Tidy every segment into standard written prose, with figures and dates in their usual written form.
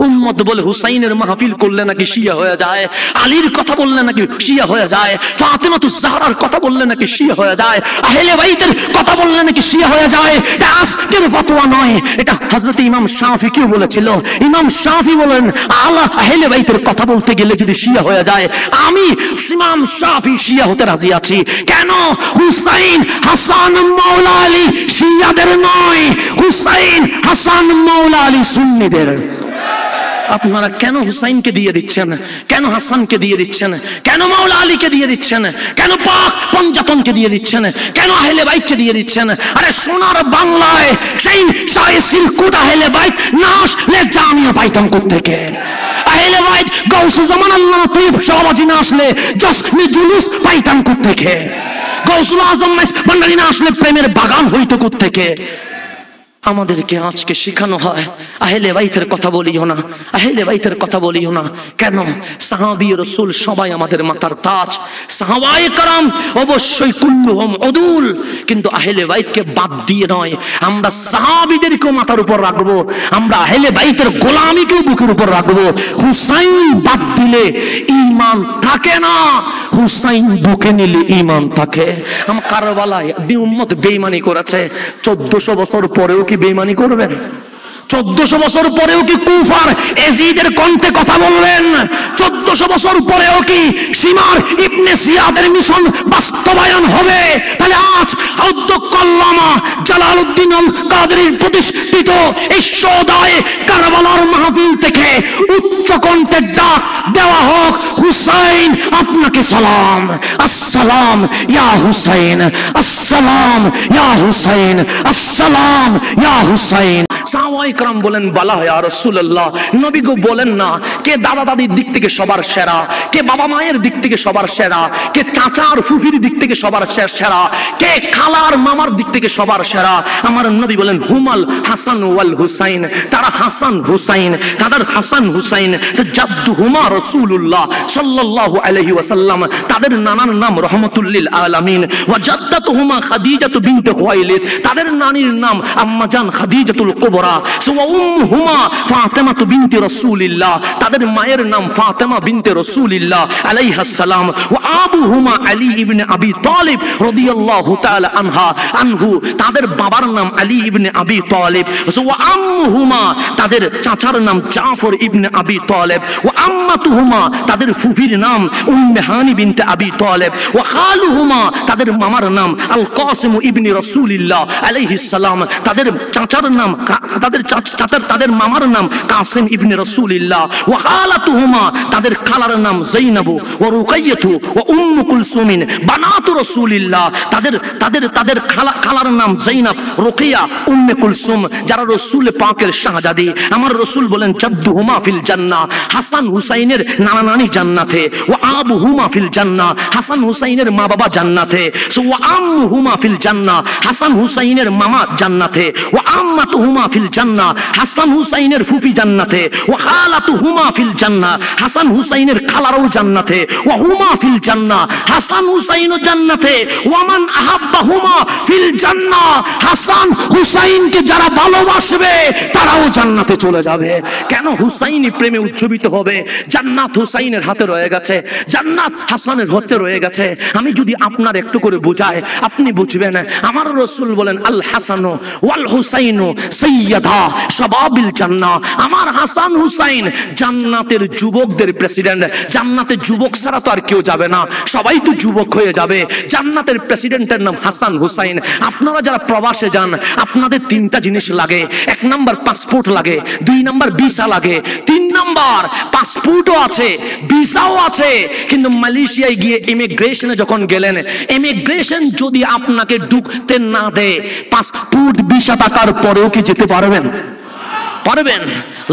উম্মত বলে হুসাইনের মাহফিল করলে নাকি শিয়া হয়ে যায়, আলীর কথা বললে নাকি শিয়া হয়ে যায়, ফাতেমাতুজ জাহরার কথা বললে নাকি শিয়া হয়ে যায়, আহলে বাইতের কথা বললে নাকি শিয়া হয়ে যায়। এটা আজকের ফতোয়া নয়, এটা হযরত ইমাম শাফি কি বলেছিল। ইমাম শাফি বলেন আহলে বাইতের কথা বলতে গেলে যদি শিয়া হয়ে যায়, আমি ইমাম শাফি শিয়া হতে রাজি আছি। কেন? হুসাইন হাসান মাওলা আলী শিয়াদের নয়, হুসাইন হাসান মাওলা আলী সুন্নিদের। আপনারা কেন হুসাইনকে দিয়ে দিচ্ছেন, কেন হাসানকে দিয়ে দিচ্ছেন, কেন মাওলা আলীকে দিয়ে দিচ্ছেন, কেন পাক পঞ্জাতনকে দিয়ে দিচ্ছেন, কেন আহলে বাইতকে দিয়ে দিচ্ছেন? আরে সোনার বাংলায় সেই শায়ে সিরকুট আহলে বাইত না আসলে জামিয়া পাইতাম কোত্থেকে? আহলে বাইত গাউসুল জামান আল্লামা তৈয়ব শাহবাজি না আসলে জশ্নে জুলুস পাইতাম কোত্থেকে? গাউসুল আজম ভান্ডারী না আসলে প্রেমের বাগান হইতো কোত্থেকে? আমাদেরকে আজকে শেখানো হয় আহলে বাইতের কথা বলিও না, আহলে বাইতের কথা বলিও না। কেন? সাহাবী রাসূল সবাই আমাদের মাথার তাজ, সাহাবায়ে کرام অবশ্যই কুল্লুহুম উদুল, কিন্তু আহলে বাইতকে বাদ দিয়ে নয়, আমরা সাহাবীদেরকেও মাথার উপর রাখবো, আমরা আহলে বাইতের গোলামিকেও বুকের উপর রাখবো। হুসাইন বাদ দিলে ঈমান থাকে না, হুসাইন বুকে নিলে ঈমান থাকে। আমরা কারবালায় উম্মত বেঈমানি করেছে, 1400 বছর পরেও কি বেঈমানি করবেন? 1400 বছর পরেও কি কুফার এজিদের কণ্ঠে কথা বলবেন? 1400 বছর পরেও কি সিমার ইবনে সিয়াদের মিশন বাস্তবায়ন হবে? তাহলে আজ অধ্যক্ষ আল্লামা জালালউদ্দিন আল কাদেরীর প্রতিষ্ঠিত এই সদায়ে কারবালার মাহফিল থেকে উচ্চ কণ্ঠে ডাক দেওয়া হোক, হুসাইন আপনাকে সালাম, আসসালাম ইয়া হুসাইন, আসসালাম ইয়া হুসাইন, আসসালাম ইয়া হুসাইন। সাহাবায়ে کرام বলেন বালা ইয়া রাসূলুল্লাহ, নবী গো বলেন না কে দাদা দাদির দিক থেকে সবার সেরা, কে বাবা মায়ের দিক থেকে সবার সেরা, কে চাচা আর ফুফির দিক থেকে সবার সেরা, কে খালার মামার দিক থেকে সবার সেরা? আমার নবী বলেন হুমাল হাসান ওয়াল হুসাইন, তারা হাসান হুসাইন, তাদের হাসান হুসাইন জাদ্দুহুমা রাসূলুল্লাহ সাল্লাল্লাহু আলাইহি ওয়াসাল্লাম, তাদের নানার নাম রাহমাতুল লিল আলামিন, ওয়া জাদ্দাতুহুমা খাদিজাতু বিনতে খুয়াইলিদ, তাদের নানির নাম আম্মা জান খাদিজাতুল কুবরা, ওয়া উম্মুহুমা ফাতেমাতু বিনতে রাসূলিল্লাহ, তাদের মায়ের নাম ফাতেমা বিনতে রাসূলিল্লাহ আলাইহিস সালাম, ওয়া আবুহুমা আলী ইবনে আবি তালিব রাদিয়াল্লাহু তাআলা আনহু, তাদের বাবার নাম আলী ইবনে আবি তালিব, ওয়া আম্মুহুমা তাদের চাচার নাম জাফর ইবনে আবি তালিব, ওয়া আম্মাতুহুমা তাদের ফুফির নাম উম্মে হানি বিনতে আবি তালিব, ওয়া খালুহুমা তাদের মামার নাম আল কাসিম ইবনে রাসূলিল্লাহ আলাইহিস সালাম, তাদের চাচার নাম তাদের মামার নাম কাসিম ইবনে রাসূলিল্লাহ, ওয়া খালাতুহুমা তাদের খালার নাম যায়নাবু ওয়া রুকাইয়াতু ওয়া উম্মু কুলসুমিন বানাতু রাসূলিল্লাহ, তাদের খালার নাম যায়নাব, রুকিয়া, উম্মে কুলসুম, যারা রাসূল পাকের শাহজাদি। আমার রাসূল বলেন জাদ্দুহুমা ফিল জান্নাহ, হাসান হুসাইনের নানা নানি জান্নাতে, ওয়া আবুহুমা ফিল জান্নাহ, হাসান হুসাইনের মা বাবা জান্নাতে, ওয়া আম্মুহুমা ফিল জান্নাহ, হাসান হুসাইনের মামা জান্নাতে, ওয়া আম্মাতুহুমা ফিল জান্নাহ, হাসান হুসাইনের ফুফি জান্নাতে, ওয়া খালাতুহুমা ফিল জান্নাহ, হাসান হুসাইনের খালারও জান্নাতে, ওয়া হুমা ফিল জান্নাহ, হাসান হুসাইনও জান্নাতে, ওয়া মান আহাব্বাহুমা ফিল জান্নাহ, হাসান হুসাইনকে যারা ভালোবাসবে তারাও জান্নাতে চলে যাবে। কেন? হুসাইনি প্রেমে উজ্জীবিত হবে। জান্নাত হুসাইনের হাতে রয়ে গেছে, জান্নাত হাসানের হাতে রয়ে গেছে। আমি যদি আপনার একটু করে বুঝাই আপনি বুঝবেন। আমার রাসূল বলেন আল হাসানু ওয়াল হুসাইনু সাইয়্যিদা শাবাবিল জান্নাহ, আমার হাসান হুসাইন জান্নাতের যুবকদের প্রেসিডেন্ট। জান্নাতের যুবক ছাড়া তো আর কেউ যাবে না, সবাই তো যুবক হয়ে যাবে। জান্নাতের প্রেসিডেন্টের নাম হাসান হুসাইন। আপনারা যারা প্রবাসে যান আপনাদের তিনটা জিনিস লাগে। 1 নাম্বার পাসপোর্ট লাগে, 2 নাম্বার ভিসা লাগে, 3 নাম্বার পাসপোর্টও আছে ভিসাও আছে, কিন্তু মালয়েশিয়ায় গিয়ে ইমিগ্রেশনে যখন গেলেন, ইমিগ্রেশন যদি আপনাকে ঢুকতে না দেয়, পাসপোর্ট ভিসা থাকার পরেও কি যেতে পারবেন? পারবেন।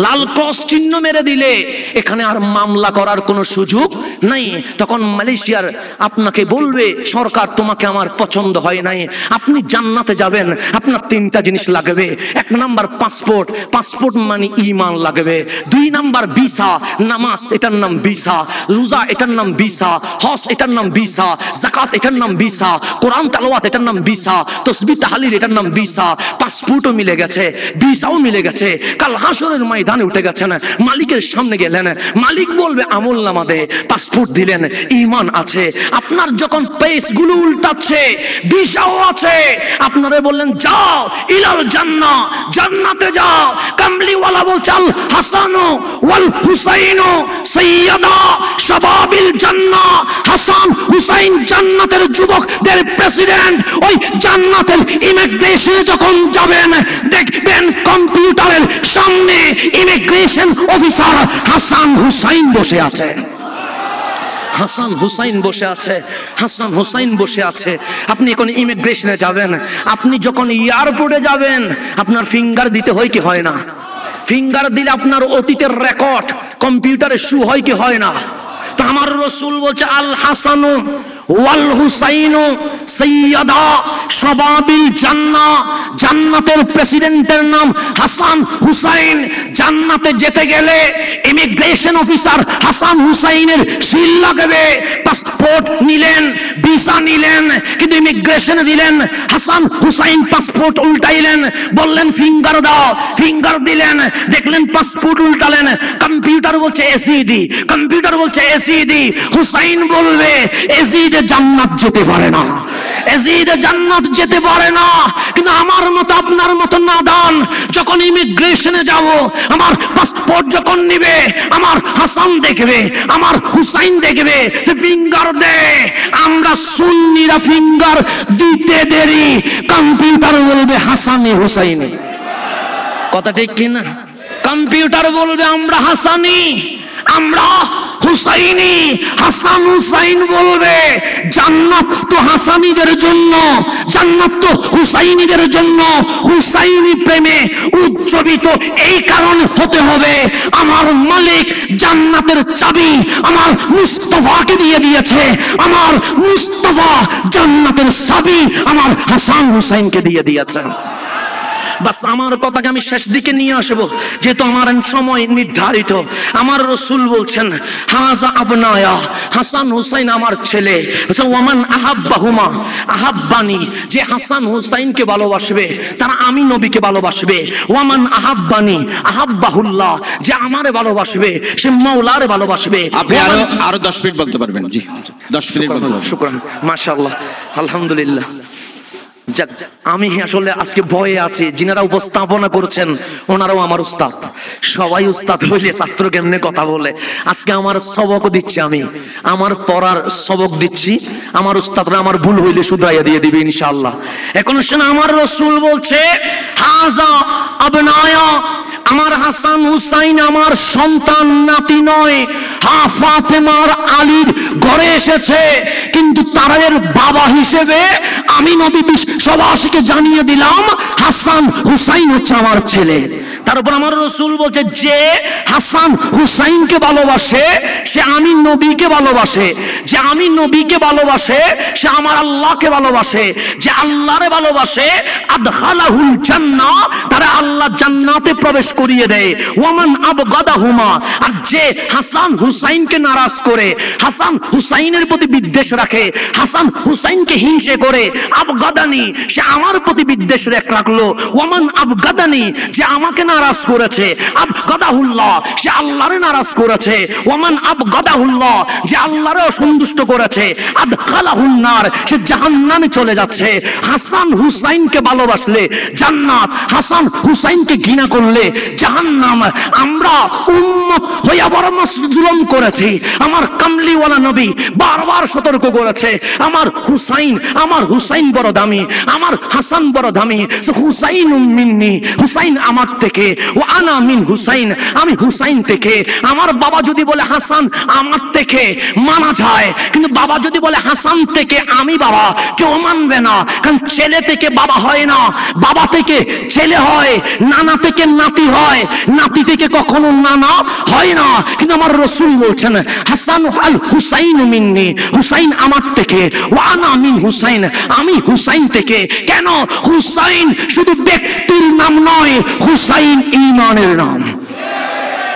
লাল ক্রস চিহ্ন মেরে দিলে এখানে আর মামলা করার কোনো সুযোগ নাই। তখন মালয়েশিয়ার আপনাকে বলবে সরকার তোমাকে আমার পছন্দ হয় নাই, আপনি জান্নাতে যাবেন, আপনার 3টা জিনিস লাগবে। 1 নাম্বার পাসপোর্ট, পাসপোর্ট মানে ঈমান লাগবে। 2 নাম্বার ভিসা, নামাজ এটার নাম ভিসা, রোজা এটার নাম ভিসা, হজ এটার নাম ভিসা, যাকাত এটার নাম ভিসা, কোরআন তেলাওয়াত এটার নাম ভিসা, তাসবিহ তাহলিল এটার নাম ভিসা। পাসপোর্টও মিলে গেছে, ভিসাও মিলে গেছে, কাল হাসরের ময়দানে উঠে গেছেন, মালিকের সামনে গেলেন, মালিক বলবে আমল নামা দে, পাসপোর্ট দিলেন, ঈমান আছে। আপনার যখন পেজগুলো উল্টাচ্ছে, ভিসাও আছে, আপনারা বললেন যাও ইলাল জান্নাহ, জান্নাতে যাও। কামলিওয়ালা বলছে আল হাসানু ওয়াল হুসাইনু সাইয়্যিদা শাবাবিল জান্নাহ, হাসান হুসাইন জান্নাতের যুবকদের প্রেসিডেন্ট। ওই জান্নাতের ইমিগ্রেশনে যখন যাবেন, দেখবেন কম্পিউটারের সামনে ইমিগ্রেশন অফিসার হাসান হুসাইন বসে আছে। হাসান হুসাইন বসে আছে, হাসান হুসাইন বসে আছে। আপনি এখন ইমিগ্রেশনে যাবেন, আপনি যখন এয়ারপোর্টে যাবেন, আপনার ফিঙ্গার দিতে হয় কি হয় না? ফিঙ্গার দিলে আপনার অতীতের রেকর্ড কম্পিউটারে শু হয় কি হয় না? তো আমার রাসূল বলছে আল হাসানু ওয়াল হুসাইনু সাইয়্যিদা শাবাবিল জান্নাহ, জান্নাতের প্রেসিডেন্টের নাম হাসান হুসাইন। জান্নাতে যেতে গেলে ইমিগ্রেশন অফিসার হাসান হুসাইনের সিল লাগবে। পাসপোর্ট নিলেন, ভিসা নিলেন, কিন্তু ইমিগ্রেশনে দিলেন হাসান হুসাইন, পাসপোর্ট উল্টাইলেন, বললেন ফিঙ্গার দাও, ফিঙ্গার দিলেন, দেখলেন পাসপোর্ট উল্টালেন। কম্পিউটার বলছে এসিডি, কম্পিউটার বলছে এসিডি। হুসাইন বলবে এসিডি জান্নাত যেতে পারে না, এজিদে জান্নাত যেতে পারে না। কিন্তু আমার মতো আপনার মতো নাদান যখন ইমিগ্রেশনে যাব, আমার পাসপোর্ট যখন নিবে, আমার হাসান দেখবে, আমার হুসাইন দেখবে, সে ফিঙ্গার দে। আমরা সুন্নিরা ফিঙ্গার দিতে দেরি, কম্পিউটার বলবে হাসানি হুসাইনি। কথা ঠিক কিনা? কম্পিউটার বলবে আমরা হাসানি, আমরা হুসাইনি। হাসান হুসাইন বলবে জান্নাত তো হাসানিদের জন্য, জান্নাত তো হুসাইনিদের জন্য। হুসাইনি প্রেমে উজ্জীবিত এই কারণে হতে হবে, আমার মালিক জান্নাতের চাবি আমার মুস্তাফাকে দিয়ে দিয়েছে, আমার মুস্তাফা জান্নাতের চাবি আমার হাসান হুসাইনকে দিয়ে দিয়েছেন। বাস আমার কথাকে আমি শেষ দিকে নিয়ে আসবো, যেহেতু আমার সময় নির্ধারিত। আমার রাসূল বলছেন হাযা আবনায়া, হাসান হুসাইন আমার ছেলে। ওয়ামান আহাব্বাহুমা আহাব্বানি, যে হাসান হুসাইনকে ভালোবাসবে তারা আমি নবীকে ভালোবাসবে। ওয়ামান আহাব্বানি আহাব্বাহুল্লাহ, যে আমারে ভালোবাসবে সে মাওলারে ভালোবাসবে। আপনি আরো 10 মিনিট বলতে পারবেন। জি 10 মিনিট বলতে পারবেন। শুকরান, মাশাআল্লাহ, আলহামদুলিল্লাহ। আমি আসলে আজকে ভয়ে আছি, যিনারা উপস্থাপনা করছেন ওনারাও আমার উস্তাদ। সবাই উস্তাদ হইলে ছাত্র কেমনে কথা বলে। আজকে আমার সবক দিচ্ছি, আমি আমার পড়ার সবক দিচ্ছি, আমার উস্তাদরা আমার ভুল হইলে শুধরাইয়া দিয়ে দিবে ইনশাআল্লাহ। এখন শোনা, আমার রাসূল বলছে হাযা আবনায়া, আমার হাসান হুসাইন আমার সন্তান, নাতি নয়। হ্যাঁ, ফাতেমার আলীর ঘরে এসেছে, কিন্তু তারা এর বাবা হিসেবে আমি নবী বিশ্ববাসীকে জানিয়ে দিলাম হাসান হুসাইন হচ্ছে আমার ছেলে। তারপর আমার রাসূল বলছে যে হাসান হুসাইনকে ভালোবাসে সে আমি নবীকে ভালোবাসে, যে আমি নবীকে ভালোবাসে সে আমার আল্লাহকে ভালোবাসে, যে আল্লাহরে ভালোবাসে আদখালাহুল জান্নাহ, তারা আল্লাহ জান্নাতে প্রবেশ করিয়ে দেয়। ওয়ামান আবগাদাহুমা, আর যে হাসান হুসাইনকে নারাজ করে, হাসান হুসাইনের প্রতি বিদ্বেষ রাখে, হাসান হুসাইনকে হিংসে করে, আবগাদানি, সে আমার প্রতি বিদ্বেষ রাখলো। ওয়ামান আবগাদানি, যে আমাকে নারাজ করেছে, আবগাদাহুল্লাহ, সে আল্লাহরে নারাজ করেছে। ওয়ামান আবগাদাহুল্লাহ, যে আল্লাহরে অসন্তুষ্ট করেছে, আদখালাহুন নার, সে জাহান্নামে চলে যাচ্ছে। হাসান হুসাইনকে ভালোবাসলে জান্নাত, হাসান হুসাইনকে ঘৃণা করলে জাহান্নাম। আমরা উম্মত হইয়া বড় জুলুম করেছি। আমার কামলিওয়ালা নবী বারবার সতর্ক করেছে, আমার হুসাইন বড় দামি, আমার হাসান বড় দামি। হুসাইন মিন্নি, হুসাইন আমার থেকে, ও আনা মিন হুসাইন, আমি হুসাইন থেকে। আমার বাবা যদি বলে হাসান আমার থেকে মানা যায়, কিন্তু বাবা যদি বলে হাসান থেকে আমি বাবা, কেউ মানবে না। কারণ ছেলে থেকে বাবা হয় না, বাবা থেকে ছেলে হয়, নানা থেকে নাতি হয়, নাতি থেকে কখনো নানা হয় না। কিন্তু আমার রাসূল বলছেন হাসান আল হুসাইন মিন্নি, হুসাইন আমার থেকে, ও আনা মিন হুসাইন, আমি হুসাইন থেকে। কেন? হুসাইন শুধু ব্যক্তির নাম নয়, হুসাইন ঈমানের নাম।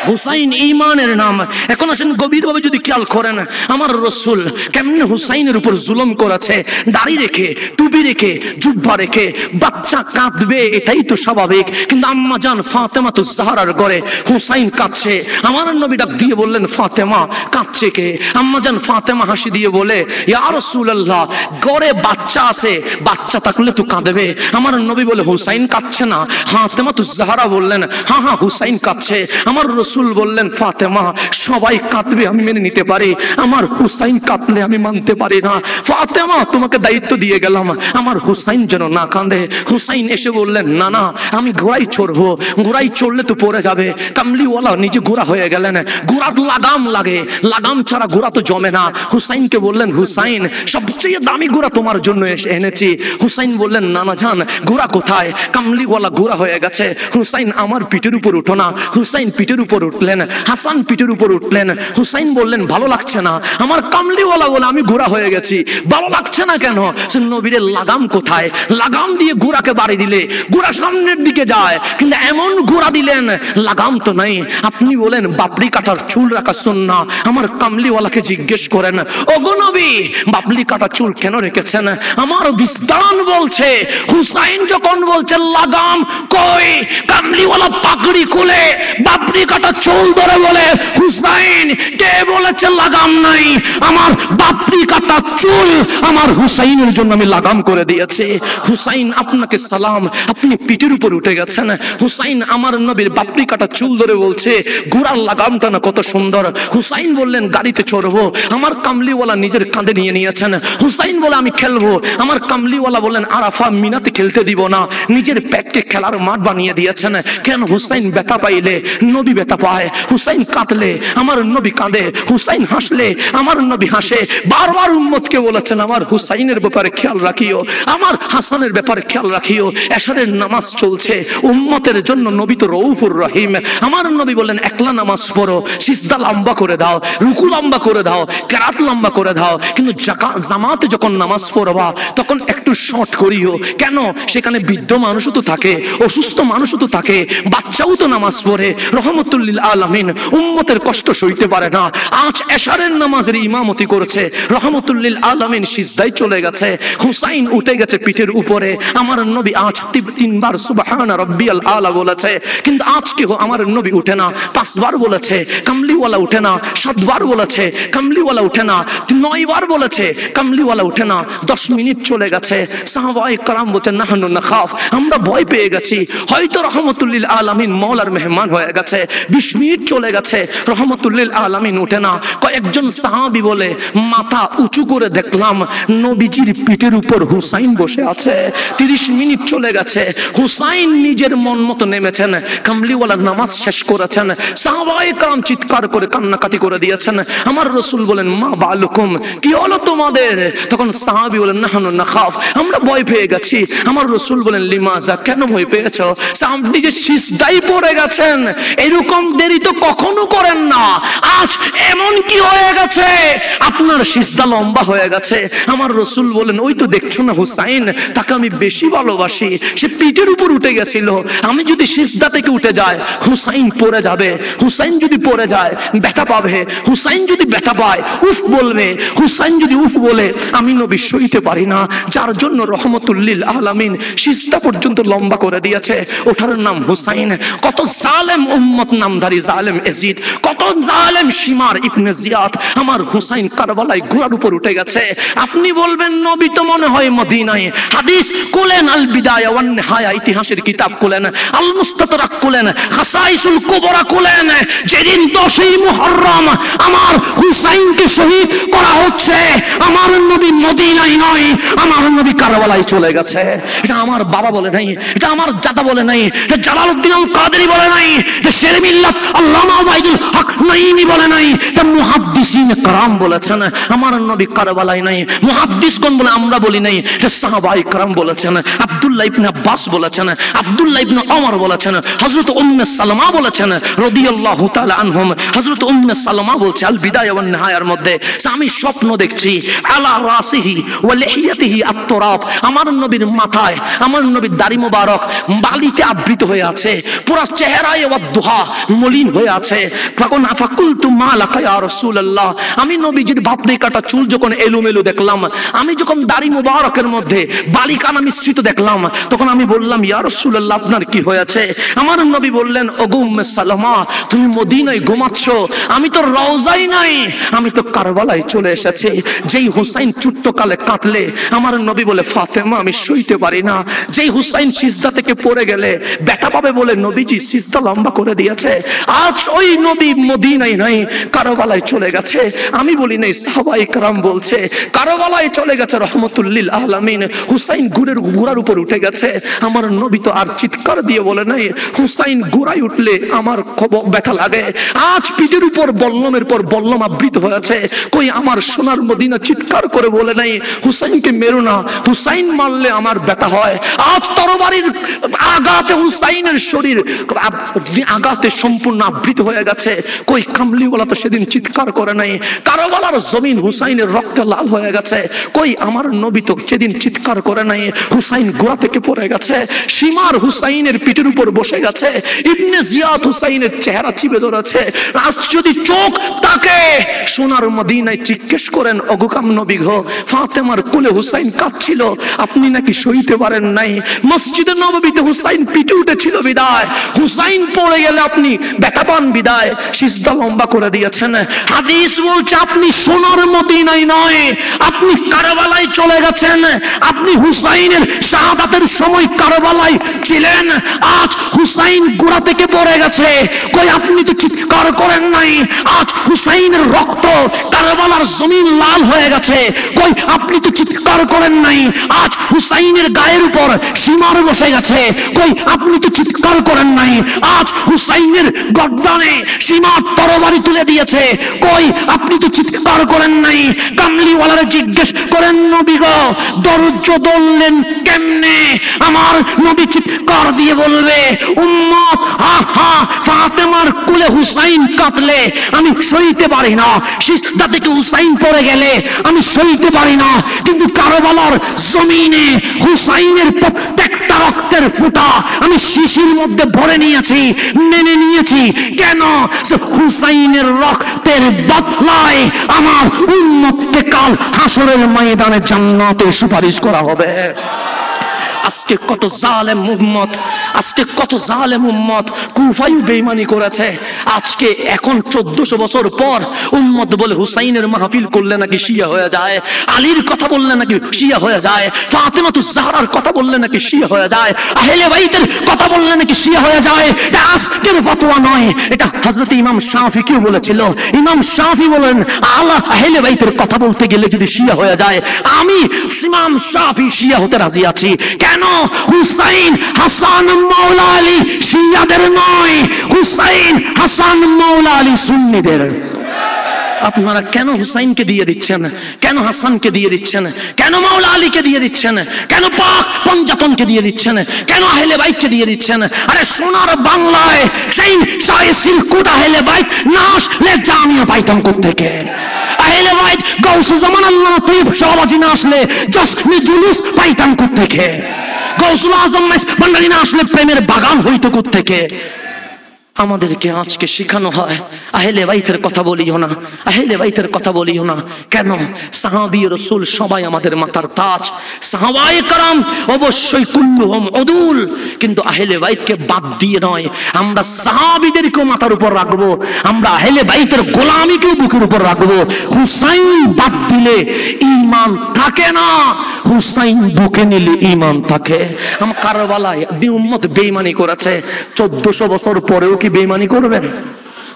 হুসাইন ঈমানের নাম। এখন আসেন গভীরভাবে যদি খেয়াল করেন, আমার রাসূল কেমনে হুসাইনের উপর জুলুম করেছে। দাড়ি রেখে, টুপি রেখে, জুব্বা রেখে, বাচ্চা কাঁদবে এটাই তো স্বাভাবিক, কিন্তু আম্মা জান ফাতেমাতুজ জাহরার ঘরে হুসাইন কাঁদছে। আমার নবী ডাক দিয়ে বললেন, ফাতেমা কাঁদছে কে? আম্মা জান ফাতেমা হাসি দিয়ে বলে, ইয়া রাসূলুল্লাহ, ঘরে বাচ্চা আছে, বাচ্চা থাকলে তো কাঁদবে। আমার নবী বলে, হুসাইন কাঁদছে না? ফাতেমাতুজ জাহরা বললেন, হ্যাঁ হ্যাঁ হুসাইন কাঁদছে। আমার রাসূল বললেন, ফাতেমা সবাই কাঁদবে আমি মেনে নিতে পারি, আমার হুসাইন কাঁদলে আমি মানতে পারি না। ফাতেমা তোমাকে দায়িত্ব দিয়ে গেলাম, আমার হুসাইন যেন না কাঁদে। হুসাইন এসে বললেন, না না আমি ঘোড়ায় চড়বো, ঘোড়ায় চড়লে তো পড়ে যাবে। কামলিওয়ালা নিজে ঘোড়া হয়ে গেলেন। ঘোড়া তো লাগাম লাগে, লাগাম ছাড়া ঘোড়া তো জমে না। হুসাইনকে বললেন, হুসাইন সবচেয়ে দামি ঘোড়া তোমার জন্য এনেছি। হুসাইন বললেন, না না জান ঘোড়া কোথায়? কামলিওয়ালা ঘোড়া হয়ে গেছে। হুসাইন আমার পিঠের উপর উঠো না। হুসাইন পিঠের উপর উঠলেন, হাসান পিঠের উপর উঠলেন। হুসাইন বললেন, ভালো লাগছে না। আমার কামলিওয়ালা বলে, আমি ঘোড়া হয়ে গেছি, ভালো লাগছে না কেন? সে নবীরে লাগাম কোথায়? লাগাম দিয়ে ঘোড়াকে বাড়ি দিলে ঘোড়া সামনের দিকে যায়, কিন্তু এমন ঘোড়া দিলেন লাগাম তো নাই। আপনি বলেন বাবলি কাটার চুল রাখা সুন্নাহ। আমার কামলিওয়ালাকে জিজ্ঞেস করেন, ওগো নবী বাবলি কাটা চুল কেন রেখেছেন? আমার বিস্তান বলছে, হুসাইন যখন বলছে লাগাম কই, কামলিওয়ালা পাগড়ি খুলে বাবলি কাটা চুল ধরে বলে, হুসাইন কে বলেছে লাগাম নাই? আমার বাবলি কাটা চুল আমার হুসাইনের জন্য আমি লাগাম করে দিয়েছি। হুসাইন আপনাকে সালাম, আপনি পিঠের উপর উঠে গেছেন। হুসাইন আমার নবীর বাবলি কাটা চুল ধরে বলছে, ঘোড়ার লাগামটা না কত সুন্দর। হুসাইন বললেন, গাড়িতে চড়বো। আমার কামলিওয়ালা নিজের কাঁধে নিয়ে নিয়েছেন। হুসাইন বলে, আমি খেলবো। আমার কামলিওয়ালা বলেন, আরাফা মিনাতে খেলতে দিব না। নিজের পেটকে খেলার মাঠ বানিয়ে দিয়েছেন। কেন? হুসাইন ব্যথা পাইলে নবী ব্যথা পায়, হুসাইন কাঁদলে আমার নবী কাঁদে, হুসাইন হাসলে আমার নবী হাসে। বারবার উম্মতকে বলেছেন, আমার হুসাইনের ব্যাপারে খেয়াল রাখিও, আমার হাসানের ব্যাপারে খেয়াল রাখিও। এশারের নামাজ চলছে, উম্মতের জন্য নবী তো রউফুর রহিম। আমার নবী বললেন, একলা নামাজ পড়ো, সিজদা লম্বা করে দাও, রুকু লম্বা করে দাও, কেরাত লম্বা করে দাও, কিন্তু জামাতে যখন নামাজ পড়বা তখন একটু শর্ট করিও। কেন? সেখানে বৃদ্ধ মানুষও তো থাকে, অসুস্থ মানুষও তো থাকে, বাচ্চাও তো নামাজ পড়ে। রহমতুল লিল আলামিন উম্মতের কষ্ট সইতে পারে না। আজ এশারের নামাজের ইমামতি করছে, রহমতুল লিল আলামিন সিজদায় চলে গেছে, হুসাইন উঠে গেছে পিঠের উপরে। আমার নবী আজ তিনবার সুবহান রাব্বিয়াল আলা বলেছে, কিন্তু আজকে আমার নবী উঠে না। 5 বার বলেছে, কামলিওয়ালা উঠে না। 7 বার বলেছে, কামলিওয়ালা উঠে না। 9 বার বলেছে, কামলিওয়ালা উঠে না। 10 মিনিট চলে গেছে, সাহাবায়ে কেরাম বলছেন, নাহনু নাখাফ, আমরা ভয় পেয়ে গেছি, হয়তো রহমতুল লিল আলামিন মওলার মেহমান হয়ে গেছে। 20 মিনিট চলে গেছে, রহমতুল লিল আলামিন উঠে না। কয়েকজন সাহাবী বলে, মাথা উঁচু করে দেখলাম নবীজির পিঠের উপর হুসাইন বসে আছে। 30 মিনিট চলে গেছে, হুসাইন নিজের মন মতো নেমেছেন, কামলিওয়ালা নামাজ শেষ করেছেন। সাহাবায়ে কেরাম চিৎকার করে কান্নাকাটি করে দিয়েছেন। আমার রাসূল বলেন, মা বালুকুম, কি হলো তোমাদের? তখন সাহাবী বলেন, নাহনু নাখাফ, আমরা ভয় পেয়ে গেছি। আমার রাসূল বলেন, লিমাজা, কেন ভয় পেয়েছো? আপনি যে সিজদায় পড়ে গেছেন, এরকম দেরি তো কখনো করেন না। আজ এমন কি হয়ে গেছে আপনার সিজদা লম্বা হয়ে গেছে? আমার রাসূল বলেন, ওই তো দেখছো না হুসাইন, তাকে আমি বেশি ভালোবাসি, সে পিঠের উপর উঠে গেছিল। আমি যদি সিজদা থেকে উঠে যায় হুসাইন পড়ে যাবে, হুসাইন যদি পড়ে যায় ব্যথা পাবে, হুসাইন যদি ব্যথা পায় উফ বলবে, হুসাইন যদি উফ বলে আমি নবী সইতে পারি না। যার জন্য রহমতুল লিল আলামিন সিজদা পর্যন্ত লম্বা করে দিয়েছে। ওঠার নাম হুসাইন। কত জালেম উম্মত নামধারী জালেম এজিদ, কত জালেম শিমার ইবনে জিয়াদ, আমার হুসাইন কারবালায় ঘোড়ার উপর উঠে গেছে। আপনি বলবেন নবী তো মনে হয় মদিনায়। হাদিস খুলেন, আল বিদায়া ওয়ান নিহায়া ইতিহাসের কিতাব খুলেন, আল মুস্তাদরাক খুলেন, খাসাইসুল কুবরা খুলেন। যেদিন 10ই মুহররম আমার হুসাইনকে শহীদ করা হচ্ছে, আমার নবী মদিনায় নয়, আমার নবী কারবালায় চলে গেছে। এটা আমার বাবা বলে নাই, এটা আমার দাদা বলে নাই, এটা জালালউদ্দিন আল কাদেরী বলে নাই, এটা শেরে মিল্লাত আল্লামা ওবাইদুল হক নাইমি বলে নাই, এটা মুহাদ্দিসিন کرام বলেছেন আমার নবী কারবালায় নাই। মুহাদ্দিসগণ বলে আমরা বলি নাই, এটা সাহাবায়ে کرام বলেছেন। আব্দুল্লাহ ইবনে আব্বাস বলেছেন, আব্দুল্লাহ ইবনে ওমর বলেছেন, হযরত উম্মে সালমা বলেছেন রাদিয়াল্লাহু তাআলা আনহুম। হযরত উম্মে সালমা বলছে আল বিদায়া ওয়ান নিহায়ার মধ্যে, আমি স্বপ্ন দেখছি আলা রাসিহি ওয়া লিহিয়াতিহি আত-তুরাব, আমার নবীর মাথায়, আমার নবীর দাড়ি মোবারক বালিতে আবৃত হয়ে আছে, পুরো চেহারায় ওয়াদুহা মলিন হয়ে আছে। তখন ফাকুলতু মা লাকা ইয়া রাসূলুল্লাহ, আমি নবীজির বাপরে কাটা চুল যখন এলোমেলো দেখলাম, আমি যখন দাড়ি মোবারকের মধ্যে বালিকানা মিশ্রিত দেখলাম, তখন আমি বললাম ইয়া রাসূলুল্লাহ আপনার কি হয়েছে? আমার নবী বললেন ওগো উম্মে সালমা, তুমি মদিনায় ঘুমাচ্ছ, আমি তো রওজায় নাই, আমি তো কারবালায় চলে এসেছি। যেই হুসাইন চুট্টকালে কাঁদলে আমার নবী বলে ফাতেমা আমি সইতে পারি না। যেই হুসাইন সিজদা থেকে পড়ে গেলে ব্যথা পাবে বলে নবীজি সিজদা লম্বা করে দিয়েছে। আজ ওই নবী মদিনায় নাই, কারবালায় চলে গেছে। আমি বলি নাই, সাহাবায়ে کرام বলছে কারবালায় চলে গেছে রহমতুল লিল আলামিন। হুসাইন ঘোড়ার উপর উঠে গেছে। আমার নবী তো আর চিৎকার দিয়ে বলে নাই হুসাইন ঘোড়ায় উঠলে আমার ব্যথা লাগে। আজ পিঠের উপর বল্লমের পর বল্লম আবৃত হয়েছে। কই আমার সোনার মদিনা চিৎকার করে বলে নাই হুসাইনকে মেরো না, হুসাইন মারলে আমার ব্যথা হয়। আজ তরবারির আঘাতে হুসাইনের শরীর আঘাতে সম্পূর্ণ আবৃত হয়ে গেছে। কই কামলিওয়ালা তো সেদিন চিৎকার করে নাই। কারবালার জমিন হুসাইনের রক্তে লাল হয়ে গেছে। কই আমার নবী তো সেদিন চিৎকার করে নাই। হুসাইন গোড়া থেকে পড়ে গেছে। সীমার হুসাইনের পিঠের উপর বসে গেছে। ইবনে জিয়াদ হুসাইনের চেহারা চিপে ধরেছে। আজ যদি চোখ তাকে সোনার মদিনায় জিজ্ঞেস করেন অগুকাম নবী গো, ফাতেমার কোলে হুসাইন কাঁদছিল, আপনি নাকি সইতে পারেন নাই। মসজিদে নববীতে হুসাইন পিঠে উঠেছিল বিদায়, হুসাইন পড়ে গেলে আপনি ব্যথা পান বিদায়, সিজদা লম্বা করে দিয়েছেন। হাদিস বলছে আপনি সোনার মদিনায় নয়, আপনি কারবালায় চলে গেছেন। আপনি হুসাইনের শাহাদাতের সময় কারবালায় ছিলেন। আজ হুসাইন গোড়া থেকে পড়ে গেছে। কই আপনি তো চিৎকার করেন নাই। আজ হুসাইনের রক্ত কারবালার জমিন লাল হয়ে গেছে। কই আপনি তো চিৎকার করেন নাই। আজ হুসাইনের গায়ের উপর সীমার বসে গেছে। কই আপনি তো চিৎকার করেন নাই। আজ হুসাইনের গর্দানে সীমার তরবারি তুলে দিয়েছে। কই আপনি তো চিৎকার করেন নাই। কামলিওয়ালারে জিজ্ঞেস করেন নবী গো দরজা ধরলেন কেমনে? আমার নবী চিৎকার দিয়ে বলবে উম্মত আহা ফাতেমার কোলে হুসাইন কাঁদলে আমি সইতে পারি না, সিজদা থেকে হুসাইন পড়ে গেলে আমি সইতে পারি না, কিন্তু কারবালার জমিনে হুসাইনের প্রত্যেকটা রক্তের ফোঁটা আমি শিশির মধ্যে ভরে নিয়েছি, মেনে নিয়েছি। কেন? হুসাইনের রক্তের বদলায় আমার উম্মতকে কাল হাসরের ময়দানে জান্নাতে সুপারিশ করা হবে। আজকে কত জালেম উম্মত, আজকে কত জালেম উম্মত কুফায় বেঈমানি করেছে। আজকে এখন 1400 বছর পর উম্মত বলে হুসাইনের মাহফিল করলে নাকি শিয়া হয়ে যায়, আলীর কথা বললে নাকি শিয়া হয়ে যায়, ফাতেমাতুজ জাহরার কথা বললে নাকি শিয়া হয়ে যায়, আহলে বাইতের কথা বললে নাকি শিয়া হয়ে যায়। এটা আজকের ফতোয়া নয়, এটা হযরত ইমাম শাফি কি বলেছিল। ইমাম শাফি বলেন আহলে বাইতের কথা বলতে গেলে যদি শিয়া হয়ে যায়, আমি ইমাম শাফি শিয়া হতে রাজি আছি। কেন? হুসাইন হাসান মাওলা আলী শিয়াদের নয়, হুসাইন হাসান মাওলা আলী সুন্নিদের। আপনারা কেন হুসাইনকে দিয়ে দিচ্ছেন? কেন হাসানকে দিয়ে দিচ্ছেন? কেন মাওলা আলীকে দিয়ে দিচ্ছেন? কেন পাক পঞ্জাতনকে দিয়ে দিচ্ছেন? কেন আহলে বাইতকে দিয়ে দিচ্ছেন? আরে সোনার বাংলায় সেই শায়ে সিরকুট আহলে বাইত না আসলে জামিয়া পাইতাম কোত্থেকে? আহলে বাইত গাউসে জামান আল্লামা তৈয়ব শাহবাজি না আসলে জশ্নে জুলুস পাইতাম কোত্থেকে? গাউসুল আজম ভান্ডারী না আসলে প্রেমের বাগান হইতো কোত্থেকে? আমাদেরকে আজকে শেখানো হয় আহলে বাইতের কথা বলিও না, আহলে বাইতের কথা বলিও না। কেন? সাহাবী রাসূল সবাই আমাদের মাথার তাজ, সাহাবায়ে کرام অবশ্যই কুল্লুহুম উদুল, কিন্তু আহলে বাইতকে বাদ দিয়ে নয়। আমরা সাহাবীদেরকে মাথার উপর রাখবো, আমরা আহলে বাইতের গোলামিকে বুকের উপর রাখবো। হুসাইন বাদ দিলে ঈমান থাকে না, হুসাইন বুকে নিলে ঈমান থাকে। আমরা কারবালায় উম্মত বেঈমানি করেছে, 1400 বছর পরেও কি বেঈমানি করবেন?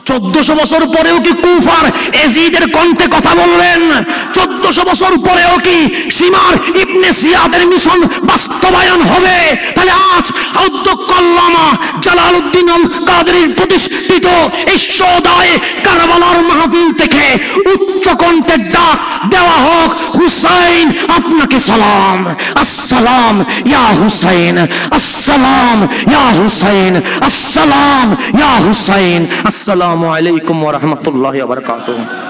1400 বছর পরেও কি কুফার এজিদের কণ্ঠে কথা বললেন? 1400 বছর পরেও কি সিমার ইবনে জিয়াদের মিশন বাস্তবায়ন হবে? তাহলে আজ অধ্যক্ষ আল্লামা জালালউদ্দিন আল কাদেরীর প্রতিষ্ঠিত এই সদায়ে কারবালার মাহফিল থেকে উচ্চ কণ্ঠে ডাক দেওয়া হোক, হুসাইন আপনাকে সালাম, আসসালাম ইয়া হুসাইন, আসসালাম ইয়া হুসাইন, আসসালাম ইয়া হুসাইন, আসসালামু আলাইকুম ওয়া রাহমাতুল্লাহি ওয়া বারাকাতুহু।